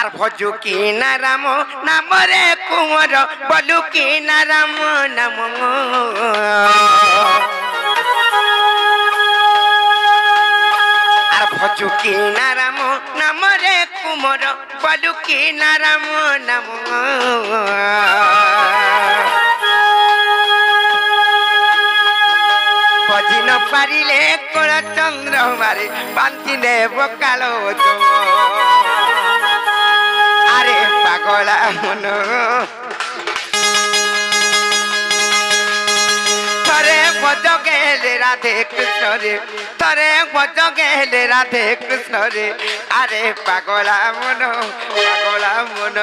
আর ভজু কি না রাম নামরে কুমর বলু কি না রাম নাম আর ভজু কি না রাম নামরে কুমর বলু কি না রাম নাম ভজি ন পারিলে কোল চন্দ্র মারে পান্তি দেব কালো আরে পাগলা মন থরে ভজ গেলে রাধে কৃষ্ণ রে থরে ভজ গেলে রাধে কৃষ্ণ রে আরে পাগলা মন পাগলা মন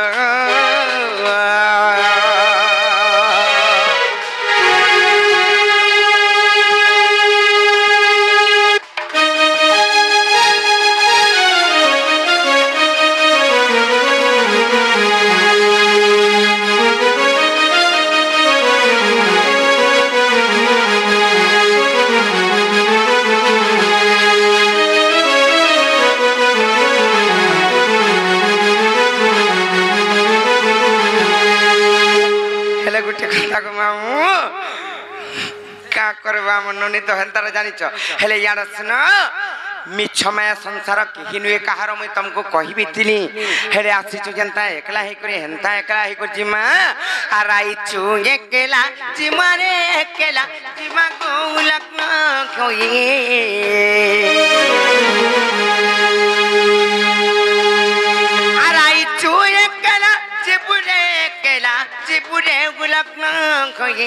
तो हेन्तार जानिच हेले यार सुन मिछ माया संसार कहीं नुए कहार मुई तुमको कहि थिली हेले आसीचु जेंता एकला हे करे हेंता एकला हे कर जिमा आराइचु एकला जिमा रे एकला जिमा गोलक खोई आराइचु एकला जिपुरे एकला जिपुरे गोलक खोई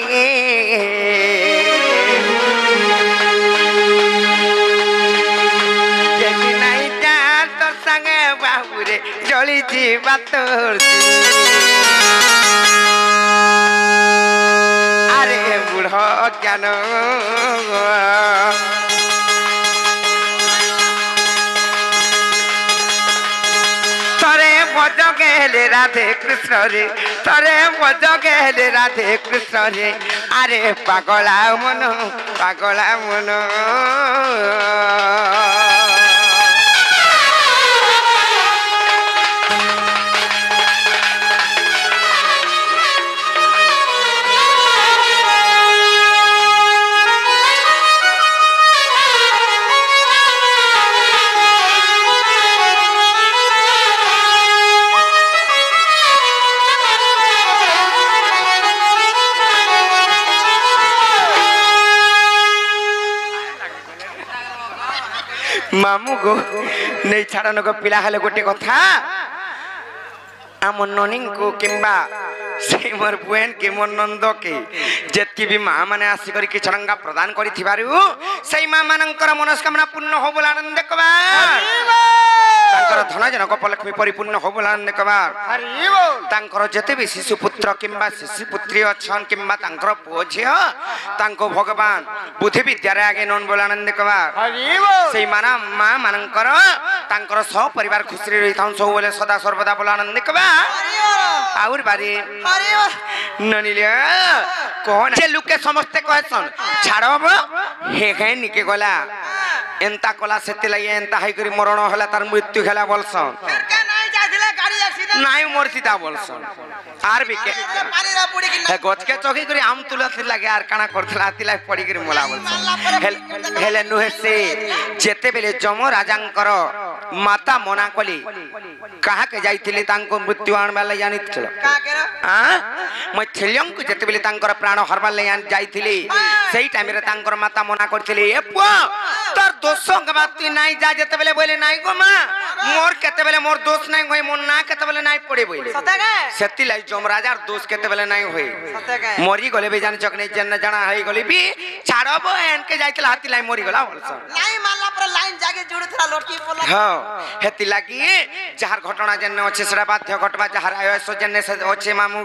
जली जीवा तोर अरे बुढ़ो ज्ञान तरे भज गेले राधे कृष्ण रे तरे भज गेले राधे कृष्ण रे अरे पागला मन पागला मन मामू गो नहीं छाड़न को पिला हेले गोटे कथा आम ननी को किंबा से मोर बुएन के मोर नंद के जेतकी भी माँ माने आसिक चरंगा प्रदान करी से माँ मानकर मनस्कामना पूर्ण हो बोला आनंद कबार धन जनक उपलक्ष्मी परिपूर्ण हो बोला आनंद कबार जेते भी शिशु पुत्र किंबा शिशु पुत्री अच्छन किंबा पुओ झील भगवान बुद्धि विद्यार आगे नन बोला आनंद कबार से माना माँ मानकर सह परिवार खुशी रही था सब बोले सदा सर्वदा बोला आनंद कबार आउर बारी ननिले कौन से लुके समस्ते कहसन छाड़ब हे हे निके गला एंता कला सेते लगे एंता हाई करी मरण होला तार मृत्यु खेला बोलसन नाई मरसीता बोलसन आर भी के गच के चौकी करी आम तुला लगे आर काना करथला तिला पड़ी करी मोला बोलसन हेले नुहे से जेते बेले जम राजांकर माता मना कली कहा के जाइथिले तांको मृत्यु आनबा ले जानि छल हां मैं थेलियम को जेते बेले तांकर प्राण हरबा ले जाइथिले सेही टाइम रे तांकर माता मना करथिले ए पुआ तोर दोष गबाती नाही जा जेते बेले बोले नाही गो मां मोर केते बेले मोर दोष नाही होय मोर ना केते बेले नाही पड़े बोले सतगा सेति लाई जम राजार दोष केते बेले नाही होय सतगा मोरी गले बे जानि चकने जन जाना हई गली भी छाड़ब एन के जाइथिला हाथी लाई मोरी गला बोलसन नाही मानला पर लाइन जागे जुड़थला लटकी बोला हां हेति लागी जहार घटना जन अछि सेरा बाध्य घटबा जहार आयस जन से अछि मामू